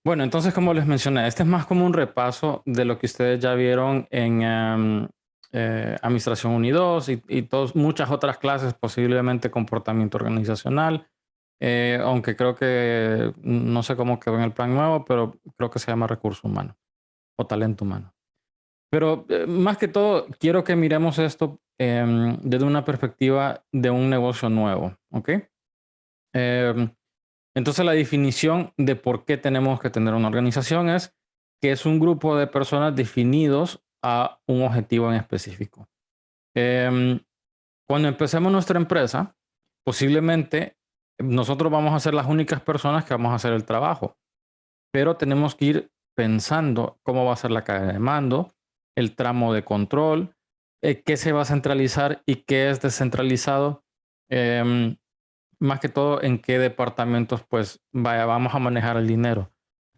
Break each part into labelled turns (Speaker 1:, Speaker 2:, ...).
Speaker 1: Bueno, entonces, como les mencioné, este es más como un repaso de lo que ustedes ya vieron en Administración 1 y 2 y muchas otras clases, posiblemente comportamiento organizacional, aunque creo que no sé cómo quedó en el plan nuevo, pero creo que se llama recurso humano o talento humano. Pero más que todo, quiero que miremos esto desde una perspectiva de un negocio nuevo, ¿ok? Em, entonces, la definición de por qué tenemos que tener una organización es que es un grupo de personas definidos a un objetivo en específico. Em, Cuando empecemos nuestra empresa, posiblemente nosotros vamos a ser las únicas personas que vamos a hacer el trabajo, pero tenemos que ir pensando cómo va a ser la cadena de mando, el tramo de control, qué se va a centralizar y qué es descentralizado. Em, Más que todo en qué departamentos pues vaya, vamos a manejar el dinero.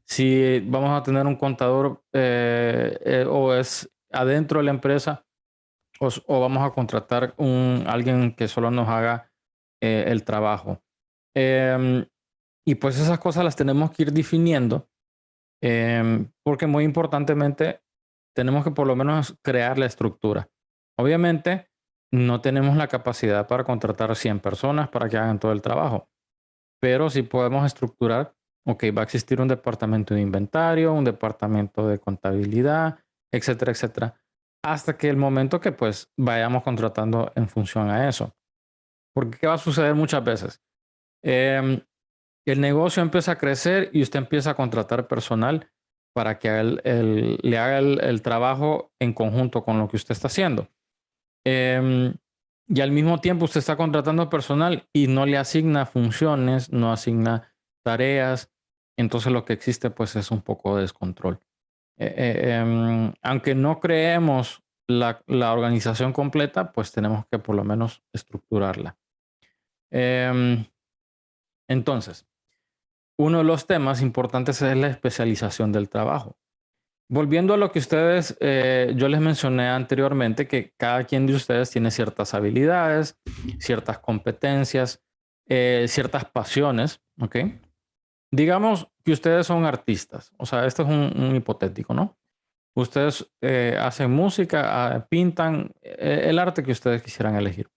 Speaker 1: Si vamos a tener un contador o es adentro de la empresa o vamos a contratar alguien que solo nos haga el trabajo. Em, y pues esas cosas las tenemos que ir definiendo porque muy importantemente tenemos que por lo menos crear la estructura. Obviamente no tenemos la capacidad para contratar 100 personas para que hagan todo el trabajo, pero si podemos estructurar, ok, va a existir un departamento de inventario, un departamento de contabilidad, etcétera, etcétera, hasta que el momento que pues vayamos contratando en función a eso. Porque ¿qué va a suceder muchas veces? Em, el negocio empieza a crecer y usted empieza a contratar personal para que le haga el trabajo en conjunto con lo que usted está haciendo. Em, y al mismo tiempo usted está contratando personal y no le asigna funciones, no asigna tareas. Entonces lo que existe pues es un poco de descontrol. Aunque no creemos la organización completa, pues tenemos que por lo menos estructurarla. Em, entonces, uno de los temas importantes es la especialización del trabajo. Volviendo a lo que ustedes, yo les mencioné anteriormente que cada quien de ustedes tiene ciertas habilidades, ciertas competencias, ciertas pasiones, ¿ok? Digamos que ustedes son artistas, o sea, esto es un hipotético, ¿no? Ustedes hacen música, pintan, el arte que ustedes quisieran elegir.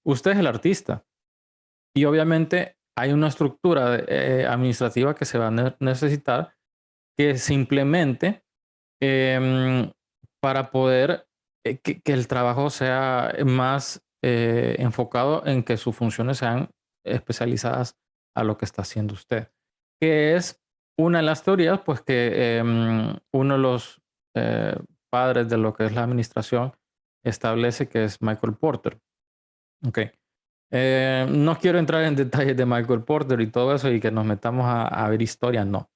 Speaker 1: Usted es el artista y obviamente hay una estructura administrativa que se va a necesitar que se implemente em, para poder que el trabajo sea más enfocado en que sus funciones sean especializadas a lo que está haciendo usted. Que es una de las teorías, pues que uno de los eh, padres de lo que es la administración establece que es Michael Porter. Ok. No quiero entrar en detalles de Michael Porter y todo eso y que nos metamos a ver historia, no.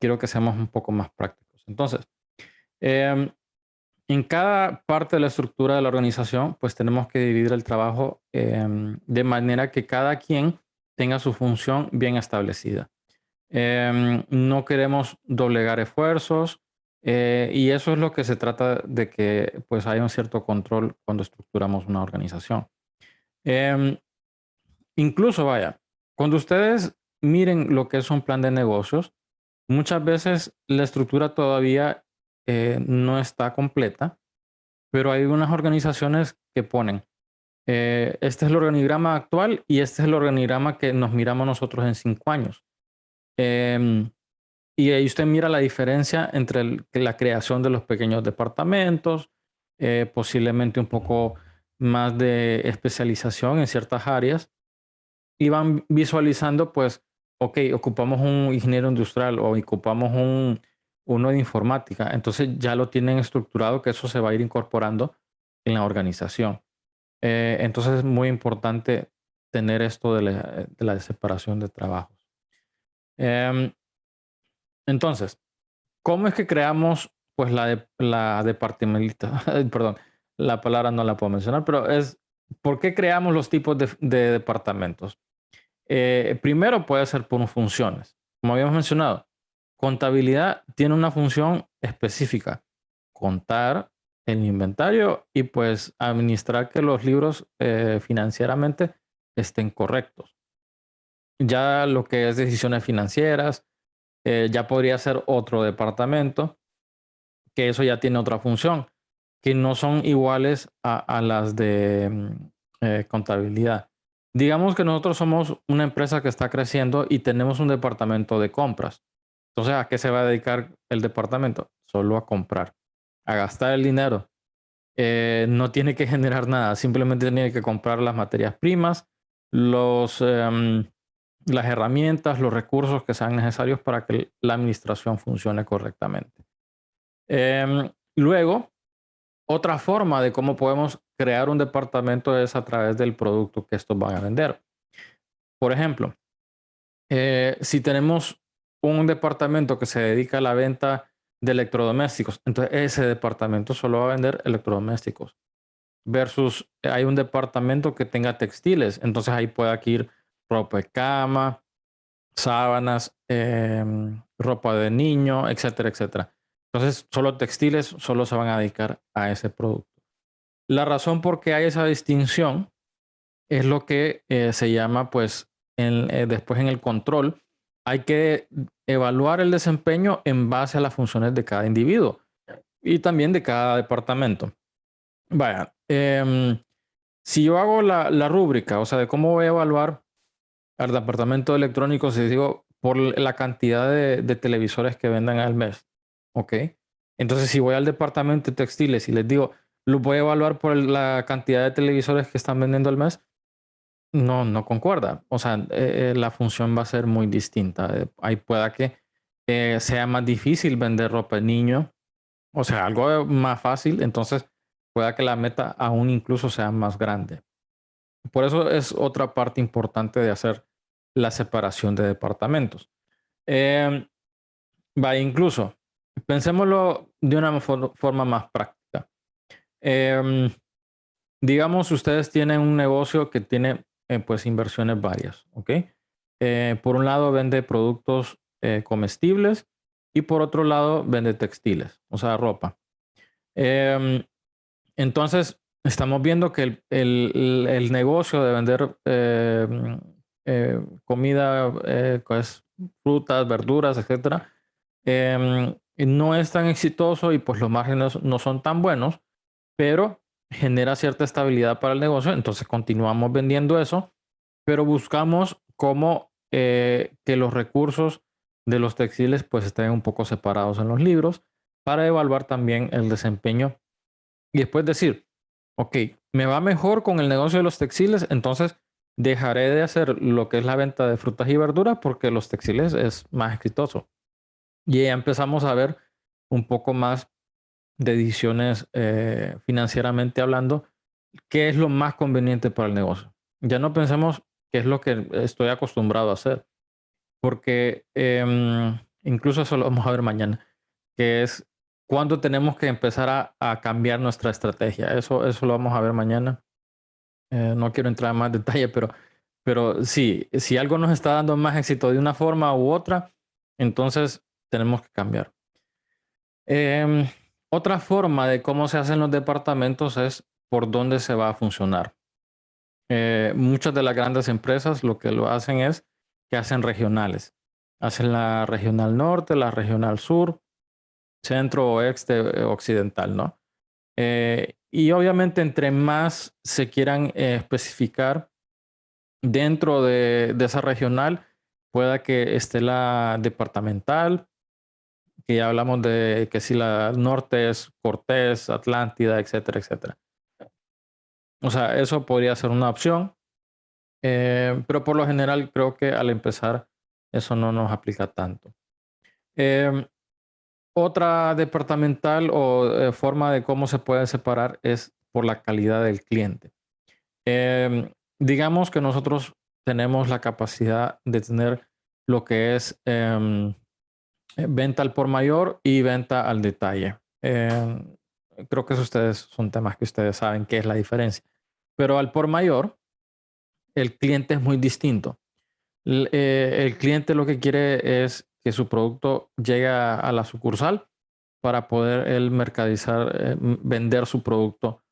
Speaker 1: Quiero que seamos un poco más prácticos. Entonces, em, en cada parte de la estructura de la organización, pues tenemos que dividir el trabajo de manera que cada quien tenga su función bien establecida. No queremos doblegar esfuerzos y eso es lo que se trata de que pues haya un cierto control cuando estructuramos una organización. Em, Incluso, vaya, cuando ustedes miren lo que es un plan de negocios, muchas veces la estructura todavía no está completa, pero hay unas organizaciones que ponen, este es el organigrama actual y este es el organigrama que nos miramos nosotros en 5 años. Em, y ahí usted mira la diferencia entre la creación de los pequeños departamentos, posiblemente un poco más de especialización en ciertas áreas y van visualizando, pues, ok, ocupamos un ingeniero industrial o ocupamos uno de informática. Entonces ya lo tienen estructurado que eso se va a ir incorporando en la organización. Entonces es muy importante tener esto de la separación de trabajos. Em, entonces, ¿cómo es que creamos pues la departamentalización? Perdón, la palabra no la puedo mencionar, pero es, ¿por qué creamos los tipos de departamentos? Primero puede ser por funciones. Como habíamos mencionado, contabilidad tiene una función específica, contar el inventario y pues administrar que los libros financieramente estén correctos. Ya lo que es decisiones financieras, ya podría ser otro departamento, que eso ya tiene otra función, que no son iguales a las de contabilidad. Digamos que nosotros somos una empresa que está creciendo y tenemos un departamento de compras. Entonces, ¿a qué se va a dedicar el departamento? Solo a comprar, a gastar el dinero. No tiene que generar nada, simplemente tiene que comprar las materias primas, las herramientas, los recursos que sean necesarios para que la administración funcione correctamente. Luego, otra forma de cómo podemos crear un departamento es a través del producto que estos van a vender. Por ejemplo, si tenemos un departamento que se dedica a la venta de electrodomésticos, entonces ese departamento solo va a vender electrodomésticos. Versus hay un departamento que tenga textiles, entonces ahí puede ir ropa de cama, sábanas, ropa de niño, etcétera, etcétera. Entonces, solo textiles solo se van a dedicar a ese producto. La razón por qué hay esa distinción es lo que se llama, pues, después en el control, hay que evaluar el desempeño en base a las funciones de cada individuo y también de cada departamento. Vaya, si yo hago la rúbrica, o sea, de cómo voy a evaluar al departamento de electrónicos, si digo, por la cantidad de televisores que vendan al mes, ¿ok? Entonces, si voy al departamento de textiles y les digo, los voy a evaluar por la cantidad de televisores que están vendiendo al mes, no concuerda. O sea, la función va a ser muy distinta. Ahí pueda que sea más difícil vender ropa de niño, o sea, algo más fácil, entonces pueda que la meta aún incluso sea más grande. Por eso es otra parte importante de hacer la separación de departamentos. Eh, Va, incluso, pensémoslo de una forma más práctica. Eh, digamos, ustedes tienen un negocio que tiene pues inversiones varias, ¿ok? Por un lado vende productos comestibles y por otro lado vende textiles, o sea, ropa. Em, entonces, estamos viendo que el negocio de vender comida, pues, frutas, verduras, etcétera, no es tan exitoso y pues los márgenes no son tan buenos, pero genera cierta estabilidad para el negocio. Entonces continuamos vendiendo eso, pero buscamos cómo que los recursos de los textiles pues estén un poco separados en los libros para evaluar también el desempeño y después decir, ok, me va mejor con el negocio de los textiles, entonces dejaré de hacer lo que es la venta de frutas y verduras porque los textiles es más exitoso. Y ya empezamos a ver un poco más de decisiones financieramente hablando, qué es lo más conveniente para el negocio. Ya no pensemos qué es lo que estoy acostumbrado a hacer, porque incluso eso lo vamos a ver mañana, que es cuándo tenemos que empezar a cambiar nuestra estrategia. Eso lo vamos a ver mañana. No quiero entrar en más detalle, pero sí, si algo nos está dando más éxito de una forma u otra, entonces tenemos que cambiar. Em, Otra forma de cómo se hacen los departamentos es por dónde se va a funcionar. Muchas de las grandes empresas lo que lo hacen es que hacen regionales. Hacen la regional norte, la regional sur, centro, oeste, occidental, ¿no? Y obviamente entre más se quieran especificar dentro de esa regional, pueda que esté la departamental, que ya hablamos de que si la norte es Cortés, Atlántida, etcétera, etcétera. O sea, eso podría ser una opción, pero por lo general creo que al empezar eso no nos aplica tanto. Eh, Otra departamental o forma de cómo se puede separar es por la calidad del cliente. Digamos que nosotros tenemos la capacidad de tener lo que es venta al por mayor y venta al detalle. Creo que ustedes son temas que ustedes saben qué es la diferencia. Pero al por mayor, el cliente es muy distinto. El cliente lo que quiere es que su producto llegue a la sucursal para poder él mercadizar, vender su producto,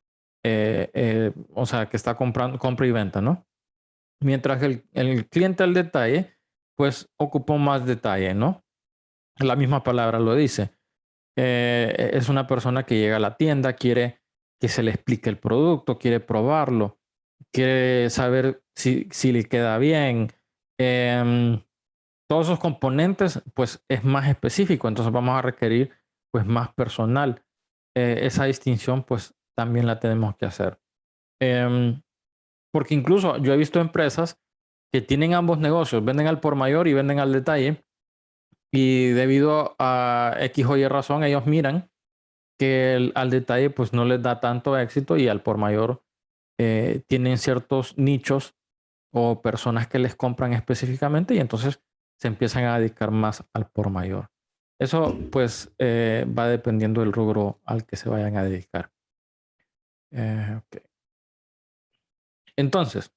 Speaker 1: o sea, que está comprando, compra y venta, ¿no? Mientras que el cliente al detalle, pues ocupa más detalle, ¿no? La misma palabra lo dice. Es una persona que llega a la tienda, quiere que se le explique el producto, quiere probarlo, quiere saber si le queda bien. Em, Todos esos componentes, pues es más específico, entonces vamos a requerir pues más personal. Esa distinción pues también la tenemos que hacer. Em, Porque incluso yo he visto empresas que tienen ambos negocios, venden al por mayor y venden al detalle, y debido a X o Y razón, ellos miran que al detalle pues no les da tanto éxito y al por mayor tienen ciertos nichos o personas que les compran específicamente y entonces se empiezan a dedicar más al por mayor. Eso pues va dependiendo del rubro al que se vayan a dedicar. Ok. Entonces,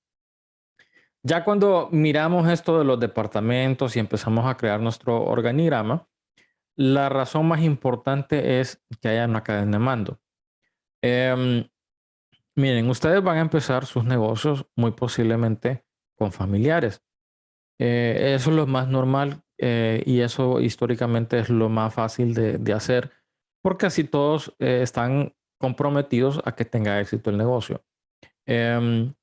Speaker 1: ya cuando miramos esto de los departamentos y empezamos a crear nuestro organigrama, la razón más importante es que haya una cadena de mando. Em, Miren, ustedes van a empezar sus negocios muy posiblemente con familiares. Eso es lo más normal y eso históricamente es lo más fácil de hacer porque así todos están comprometidos a que tenga éxito el negocio. Em,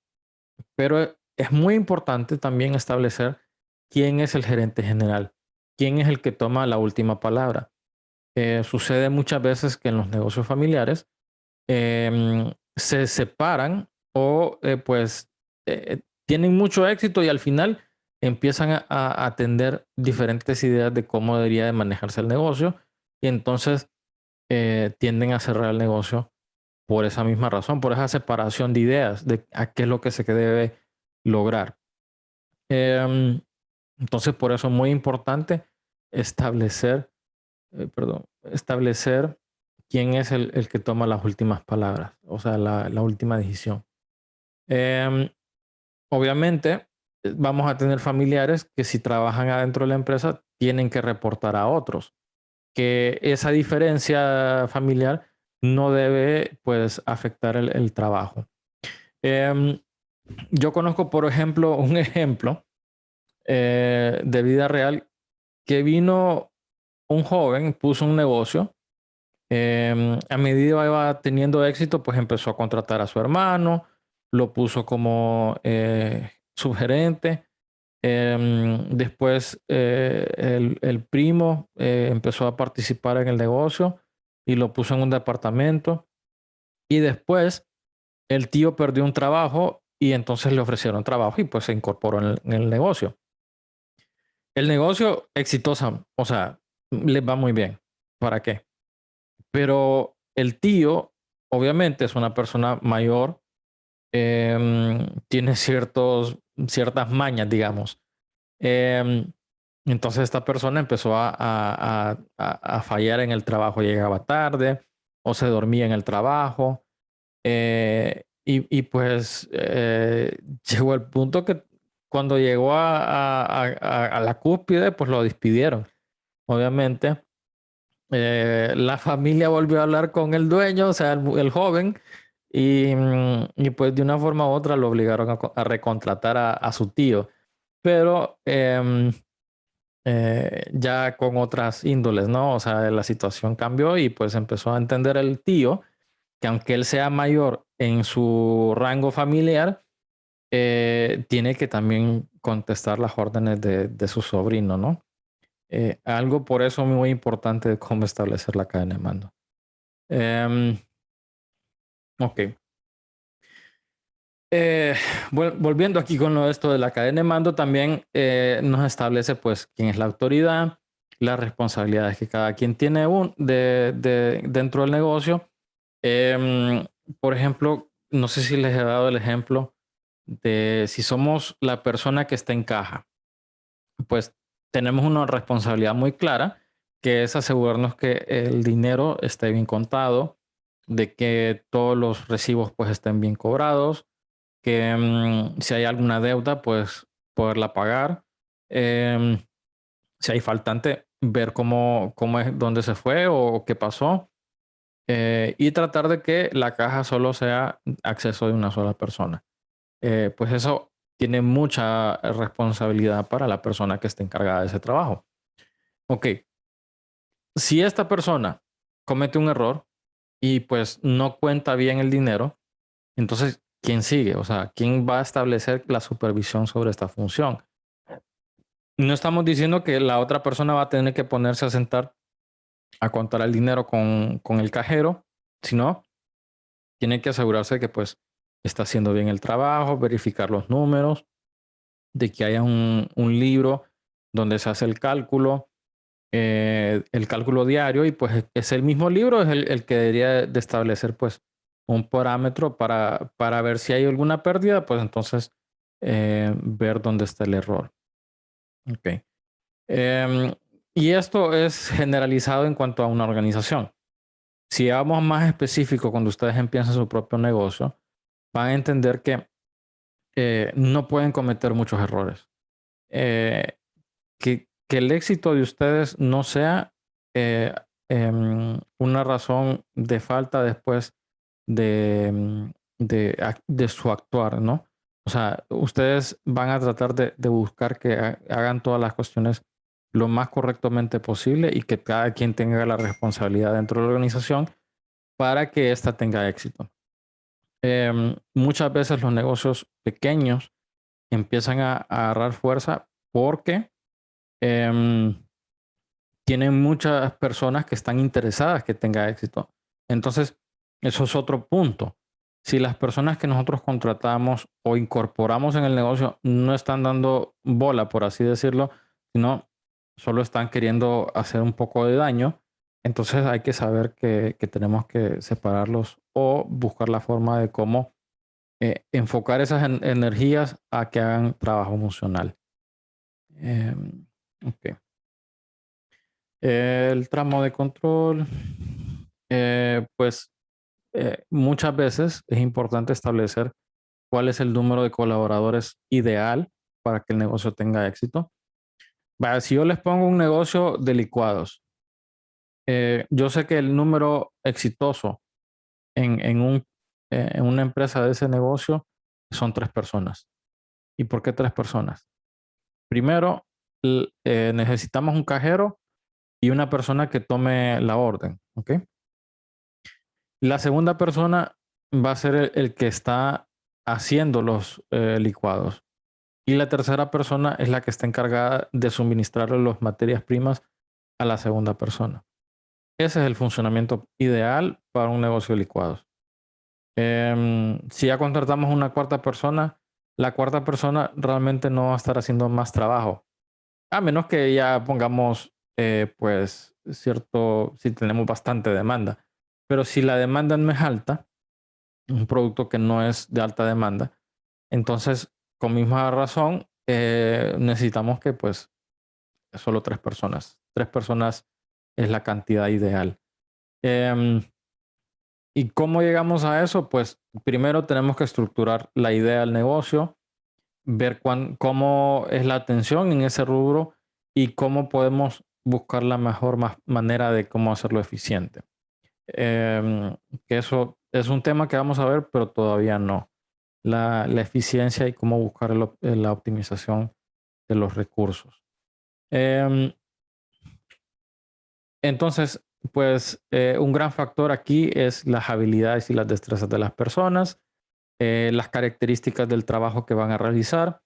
Speaker 1: pero es muy importante también establecer quién es el gerente general, quién es el que toma la última palabra. Sucede muchas veces que en los negocios familiares se separan o pues tienen mucho éxito y al final empiezan a atender diferentes ideas de cómo debería de manejarse el negocio y entonces tienden a cerrar el negocio por esa misma razón, por esa separación de ideas de a qué es lo que se debe lograr. Em, entonces por eso es muy importante establecer establecer quién es el que toma las últimas palabras, o sea, la última decisión. Em, Obviamente, vamos a tener familiares que si trabajan adentro de la empresa tienen que reportar a otros, que esa diferencia familiar no debe pues afectar el trabajo. Em, yo conozco, por ejemplo, un ejemplo de vida real que vino un joven, puso un negocio. A medida que iba teniendo éxito, pues empezó a contratar a su hermano, lo puso como subgerente. Después el primo empezó a participar en el negocio y lo puso en un departamento. Y después el tío perdió un trabajo y entonces le ofrecieron trabajo y pues se incorporó en el negocio. El negocio exitoso, o sea, le va muy bien. ¿Para qué? Pero el tío, obviamente, es una persona mayor, tiene ciertas mañas, digamos. Em, entonces esta persona empezó a fallar en el trabajo, llegaba tarde o se dormía en el trabajo. Y pues llegó el punto que cuando llegó a la cúspide, pues lo despidieron. Obviamente, la familia volvió a hablar con el dueño, o sea, el joven, y pues de una forma u otra lo obligaron a recontratar a su tío, pero ya con otras índoles, ¿no? O sea, la situación cambió y pues empezó a entender el tío que aunque él sea mayor en su rango familiar, tiene que también contestar las órdenes de su sobrino, ¿no? Algo por eso muy importante de cómo establecer la cadena de mando. Em, ok. Eh, Volviendo aquí con esto de la cadena de mando, también nos establece pues quién es la autoridad, las responsabilidades que cada quien tiene dentro del negocio. Em, por ejemplo, no sé si les he dado el ejemplo de si somos la persona que está en caja, pues tenemos una responsabilidad muy clara, que es asegurarnos que el dinero esté bien contado, de que todos los recibos pues estén bien cobrados, que si hay alguna deuda, pues poderla pagar. Em, si hay faltante, ver cómo es, dónde se fue o qué pasó. Y tratar de que la caja solo sea acceso de una sola persona. Pues eso tiene mucha responsabilidad para la persona que esté encargada de ese trabajo. Ok, si esta persona comete un error y pues no cuenta bien el dinero, entonces, ¿quién sigue? O sea, ¿quién va a establecer la supervisión sobre esta función? No estamos diciendo que la otra persona va a tener que ponerse a sentar a contar el dinero con el cajero, sino tiene que asegurarse que pues está haciendo bien el trabajo, verificar los números, de que haya un libro donde se hace el cálculo diario y pues es el mismo libro, es el que debería de establecer pues un parámetro para ver si hay alguna pérdida, pues entonces ver dónde está el error. Ok. Em, y esto es generalizado en cuanto a una organización. Si vamos más específico, cuando ustedes empiezan su propio negocio, van a entender que no pueden cometer muchos errores. Eh, que el éxito de ustedes no sea eh, una razón de falta después de su actuar, ¿no? O sea, ustedes van a tratar de buscar que hagan todas las cuestiones lo más correctamente posible y que cada quien tenga la responsabilidad dentro de la organización para que ésta tenga éxito. Muchas veces los negocios pequeños empiezan a agarrar fuerza porque em, tienen muchas personas que están interesadas que tenga éxito. Entonces, eso es otro punto. Si las personas que nosotros contratamos o incorporamos en el negocio no están dando bola, por así decirlo, sino solo están queriendo hacer un poco de daño, entonces hay que saber que tenemos que separarlos o buscar la forma de cómo enfocar esas energías a que hagan trabajo funcional. Ok. El tramo de control, pues muchas veces es importante establecer cuál es el número de colaboradores ideal para que el negocio tenga éxito. Vaya, si yo les pongo un negocio de licuados, yo sé que el número exitoso en una empresa de ese negocio son 3 personas. ¿Y por qué 3 personas? Primero, necesitamos un cajero y una persona que tome la orden, ¿ok? La segunda persona va a ser el que está haciendo los licuados. Y la tercera persona es la que está encargada de suministrarle las materias primas a la segunda persona. Ese es el funcionamiento ideal para un negocio de licuados. Si ya contratamos una cuarta persona, la cuarta persona realmente no va a estar haciendo más trabajo. A menos que ya pongamos, pues, si tenemos bastante demanda. Pero si la demanda no es alta, un producto que no es de alta demanda, entonces, con misma razón, necesitamos que, pues, solo 3 personas. 3 personas es la cantidad ideal. Em, ¿Y cómo llegamos a eso? Pues primero tenemos que estructurar la idea del negocio, ver cómo es la atención en ese rubro y cómo podemos buscar la mejor manera de cómo hacerlo eficiente. Em, que eso es un tema que vamos a ver, pero todavía no. La eficiencia y cómo buscar la optimización de los recursos. Em, entonces, pues un gran factor aquí es las habilidades y las destrezas de las personas, las características del trabajo que van a realizar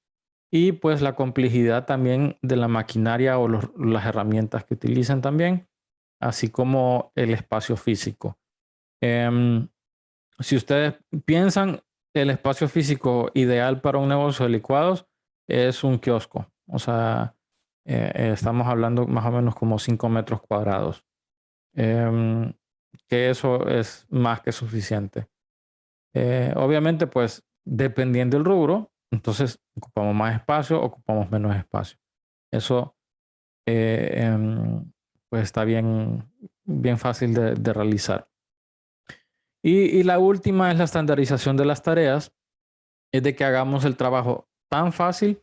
Speaker 1: y pues la complejidad también de la maquinaria o las herramientas que utilizan también, así como el espacio físico. Em, si ustedes piensan, el espacio físico ideal para un negocio de licuados es un kiosco. O sea, estamos hablando más o menos como 5 metros cuadrados. Em, que eso es más que suficiente. Obviamente, pues, dependiendo del rubro, entonces ocupamos más espacio, ocupamos menos espacio. Eso, pues, está bien fácil de realizar. Y la última es la estandarización de las tareas, es de que hagamos el trabajo tan fácil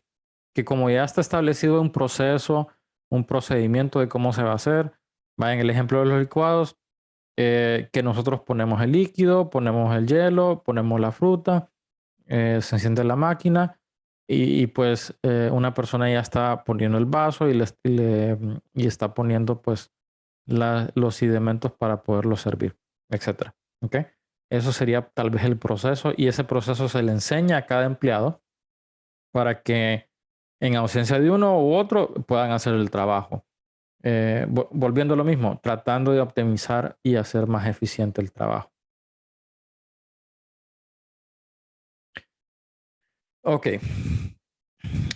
Speaker 1: que como ya está establecido un proceso, un procedimiento de cómo se va a hacer, va en el ejemplo de los licuados, que nosotros ponemos el líquido, ponemos el hielo, ponemos la fruta, se enciende la máquina y pues una persona ya está poniendo el vaso y está poniendo pues los idementos para poderlo servir, etcétera. ¿Ok? Eso sería tal vez el proceso, y ese proceso se le enseña a cada empleado para que en ausencia de uno u otro puedan hacer el trabajo. Volviendo a lo mismo, tratando de optimizar y hacer más eficiente el trabajo. Ok.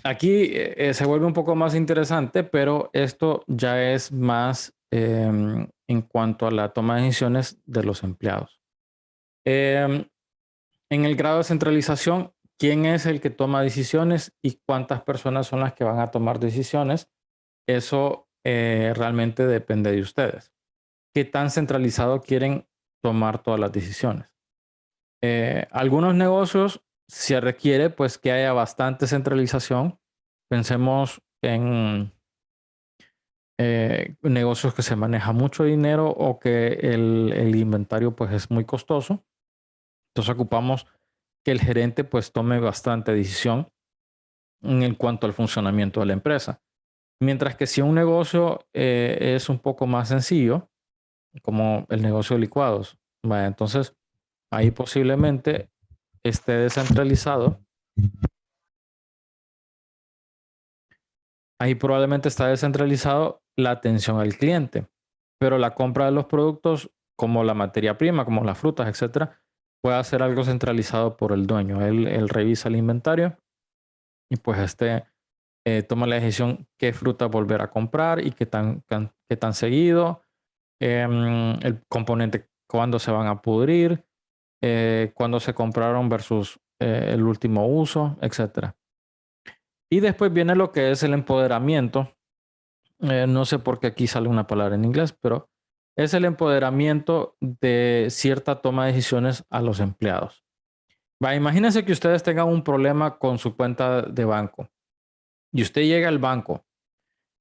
Speaker 1: Aquí se vuelve un poco más interesante, pero esto ya es más en cuanto a la toma de decisiones de los empleados. Em, en el grado de centralización, ¿quién es el que toma decisiones y cuántas personas son las que van a tomar decisiones? Eso realmente depende de ustedes. ¿Qué tan centralizado quieren tomar todas las decisiones? Algunos negocios se requiere pues que haya bastante centralización. Pensemos en negocios que se maneja mucho dinero o que el inventario pues es muy costoso. Entonces ocupamos que el gerente pues tome bastante decisión en el cuanto al funcionamiento de la empresa. Mientras que si un negocio es un poco más sencillo, como el negocio de licuados, vaya, entonces ahí posiblemente esté descentralizado. Ahí probablemente está descentralizado la atención al cliente, pero la compra de los productos, como la materia prima, como las frutas, etcétera, puede ser algo centralizado por el dueño. Él revisa el inventario y pues toma la decisión qué fruta volver a comprar y qué tan seguido, el componente, cuándo se van a pudrir, cuándo se compraron versus el último uso, etcétera. Y después viene lo que es el empoderamiento. No sé por qué aquí sale una palabra en inglés, pero es el empoderamiento de cierta toma de decisiones a los empleados. Imagínense que ustedes tengan un problema con su cuenta de banco y usted llega al banco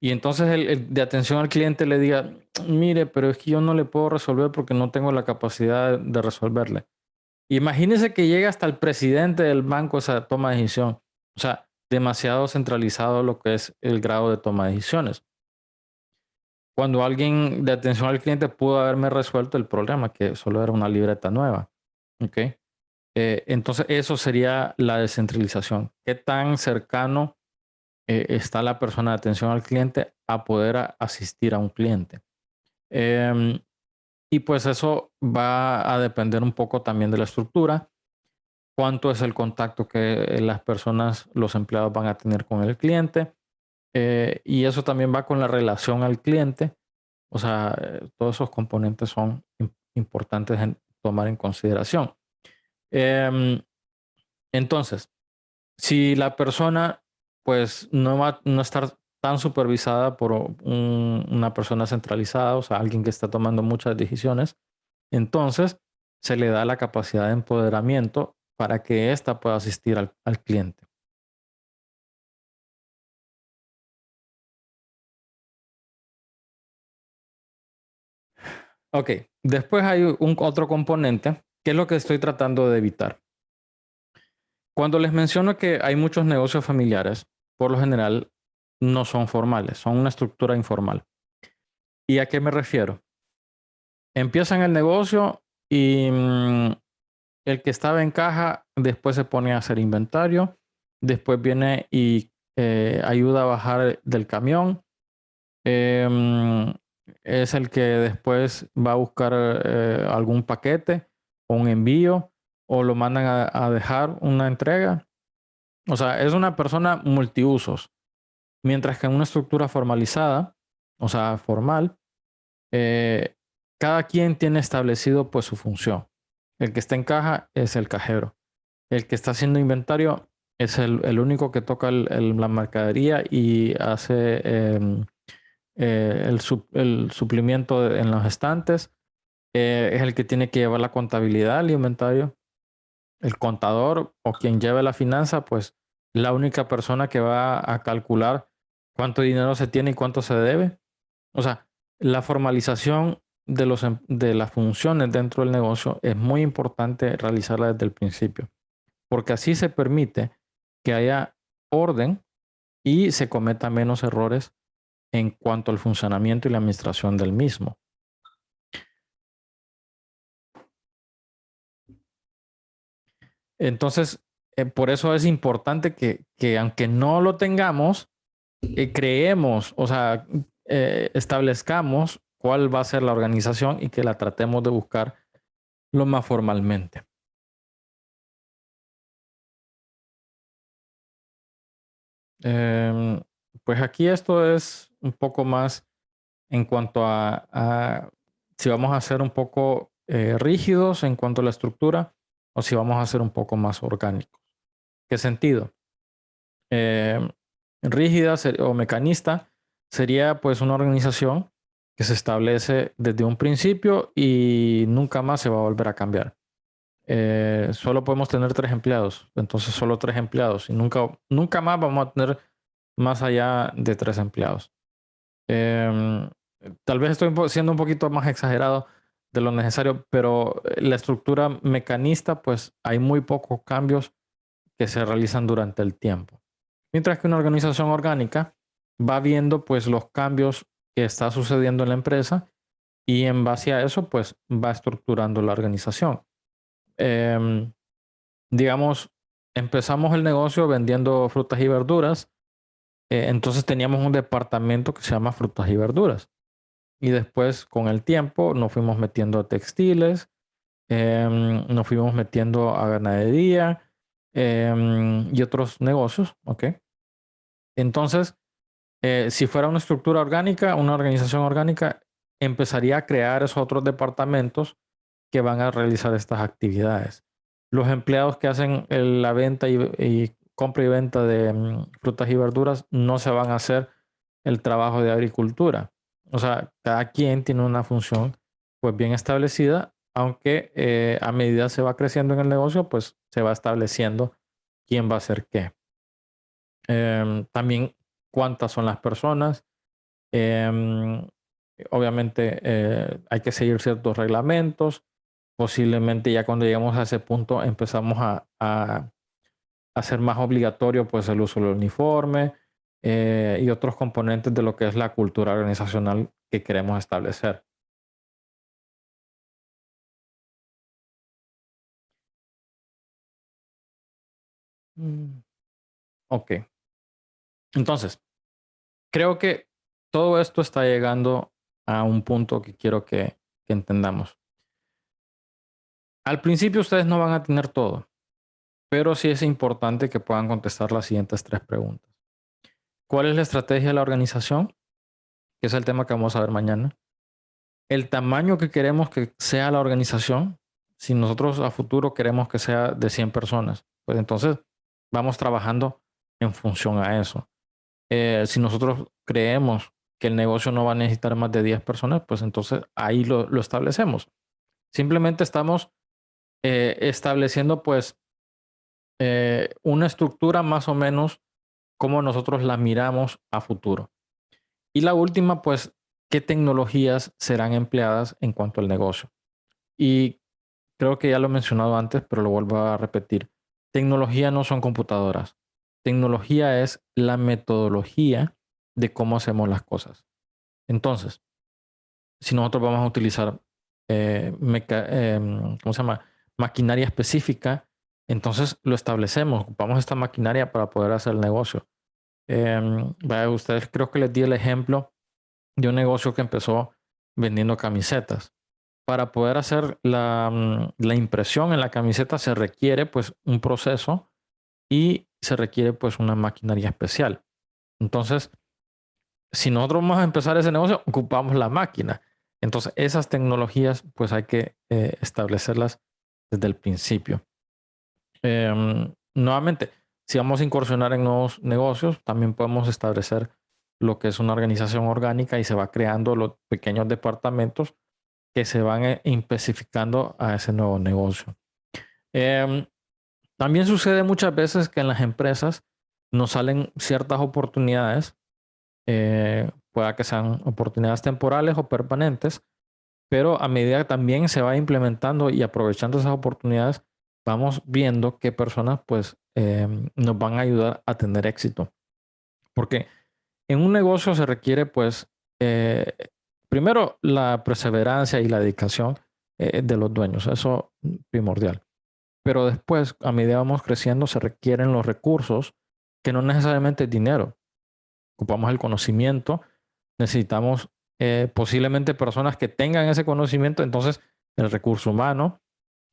Speaker 1: y entonces el de atención al cliente le diga, mire, pero es que yo no le puedo resolver porque no tengo la capacidad de resolverle. Imagínense que llega hasta el presidente del banco esa toma de decisión. O sea, demasiado centralizado lo que es el grado de toma de decisiones. Cuando alguien de atención al cliente pudo haberme resuelto el problema, que solo era una libreta nueva. ¿Ok? Entonces, eso sería la descentralización. ¿Qué tan cercano está la persona de atención al cliente a poder asistir a un cliente? Em, y pues eso va a depender un poco también de la estructura. Cuánto es el contacto que las personas, los empleados van a tener con el cliente. Y eso también va con la relación al cliente. O sea, todos esos componentes son importantes en tomar en consideración. Em, entonces, si la persona pues no va a no estar tan supervisada por una persona centralizada, o sea, alguien que está tomando muchas decisiones, entonces se le da la capacidad de empoderamiento para que ésta pueda asistir al cliente. Ok, después hay un otro componente que es lo que estoy tratando de evitar. Cuando les menciono que hay muchos negocios familiares, por lo general no son formales, son una estructura informal. ¿Y a qué me refiero? Empiezan el negocio y el que estaba en caja después se pone a hacer inventario, después viene y ayuda a bajar del camión. Em, es el que después va a buscar algún paquete o un envío o lo mandan a dejar una entrega. O sea, es una persona multiusos. Mientras que en una estructura formalizada, o sea, formal, eh, cada quien tiene establecido pues su función. El que está en caja es el cajero. El que está haciendo inventario es el único que toca la mercadería y hace el suplimiento en los estantes. Es el que tiene que llevar la contabilidad del inventario. El contador o quien lleve la finanza, pues la única persona que va a calcular cuánto dinero se tiene y cuánto se debe. O sea, la formalización de las funciones dentro del negocio es muy importante realizarla desde el principio, porque así se permite que haya orden y se cometa menos errores en cuanto al funcionamiento y la administración del mismo. Entonces, por eso es importante que aunque no lo tengamos, creemos, o sea, establezcamos cuál va a ser la organización y que la tratemos de buscar lo más formalmente. Em, pues aquí esto es un poco más en cuanto a si vamos a ser un poco rígidos en cuanto a la estructura o si vamos a ser un poco más orgánicos. ¿Qué sentido? Em, rígida o mecanista sería pues una organización que se establece desde un principio y nunca más se va a volver a cambiar. Solo podemos tener 3 empleados, entonces solo 3 empleados y nunca más vamos a tener más allá de 3 empleados. Em, Tal vez estoy siendo un poquito más exagerado de lo necesario, pero la estructura mecanista, pues hay muy pocos cambios que se realizan durante el tiempo. Mientras que una organización orgánica va viendo pues los cambios que está sucediendo en la empresa y en base a eso pues va estructurando la organización. Em, digamos, empezamos el negocio vendiendo frutas y verduras, entonces teníamos un departamento que se llama frutas y verduras. Y después, con el tiempo, nos fuimos metiendo a textiles, nos fuimos metiendo a ganadería y otros negocios, ¿ok? Entonces, si fuera una estructura orgánica, una organización orgánica, empezaría a crear esos otros departamentos que van a realizar estas actividades. Los empleados que hacen la venta y compra y venta de frutas y verduras no se van a hacer el trabajo de agricultura. O sea, cada quien tiene una función pues bien establecida, aunque a medida se va creciendo en el negocio, pues se va estableciendo quién va a hacer qué. También cuántas son las personas. Em, Obviamente hay que seguir ciertos reglamentos. Posiblemente ya cuando llegamos a ese punto empezamos a hacer más obligatorio pues el uso del uniforme y otros componentes de lo que es la cultura organizacional que queremos establecer. Mm, Ok, entonces creo que todo esto está llegando a un punto que quiero que entendamos. Al principio ustedes no van a tener todo, pero sí es importante que puedan contestar las siguientes 3 preguntas. ¿Cuál es la estrategia de la organización? Que es el tema que vamos a ver mañana. El tamaño que queremos que sea la organización. Si nosotros a futuro queremos que sea de 100 personas, pues entonces vamos trabajando en función a eso. Si nosotros creemos que el negocio no va a necesitar más de 10 personas, pues entonces ahí lo establecemos. Simplemente estamos estableciendo pues una estructura más o menos como nosotros la miramos a futuro. Y la última, pues, ¿qué tecnologías serán empleadas en cuanto al negocio? Y creo que ya lo he mencionado antes, pero lo vuelvo a repetir. Tecnología no son computadoras. Tecnología es la metodología de cómo hacemos las cosas. Entonces, si nosotros vamos a utilizar, ¿cómo se llama? Maquinaria específica, entonces lo establecemos. Ocupamos esta maquinaria para poder hacer el negocio. Vaya, ustedes creo que les di el ejemplo de un negocio que empezó vendiendo camisetas. Para poder hacer la impresión en la camiseta se requiere pues un proceso y se requiere pues una maquinaria especial. Entonces, si nosotros vamos a empezar ese negocio, ocupamos la máquina. Entonces, esas tecnologías pues hay que establecerlas desde el principio. Nuevamente, si vamos a incursionar en nuevos negocios, también podemos establecer lo que es una organización orgánica y se va creando los pequeños departamentos que se van especificando a ese nuevo negocio. Em, También sucede muchas veces que en las empresas nos salen ciertas oportunidades, pueda que sean oportunidades temporales o permanentes, pero a medida que también se va implementando y aprovechando esas oportunidades, vamos viendo qué personas pues nos van a ayudar a tener éxito. Porque en un negocio se requiere pues primero la perseverancia y la dedicación de los dueños, eso primordial. pero después, a medida que vamos creciendo, se requieren los recursos, que no necesariamente es dinero. Ocupamos el conocimiento, necesitamos posiblemente personas que tengan ese conocimiento, entonces el recurso humano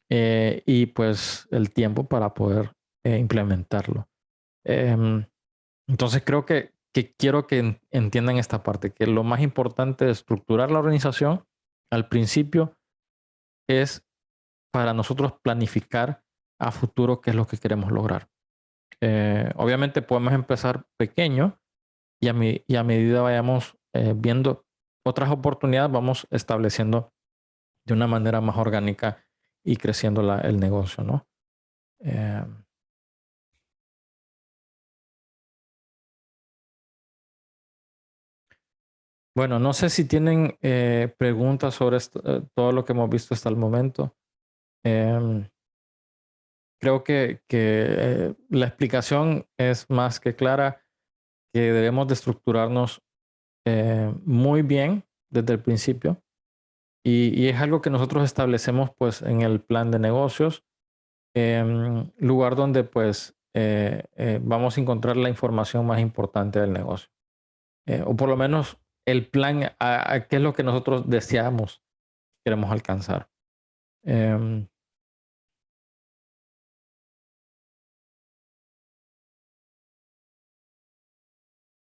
Speaker 1: y pues el tiempo para poder implementarlo. Em, entonces creo que quiero que entiendan esta parte, que lo más importante de estructurar la organización al principio es para nosotros planificar a futuro qué es lo que queremos lograr. Obviamente podemos empezar pequeño y y a medida vayamos viendo otras oportunidades, vamos estableciendo de una manera más orgánica y creciendo el negocio, ¿no? Eh, bueno, no sé si tienen preguntas sobre todo lo que hemos visto hasta el momento. Em, Creo que la explicación es más que clara, que debemos de estructurarnos muy bien desde el principio y es algo que nosotros establecemos pues en el plan de negocios, lugar donde pues vamos a encontrar la información más importante del negocio. O por lo menos el plan a qué es lo que nosotros deseamos, queremos alcanzar.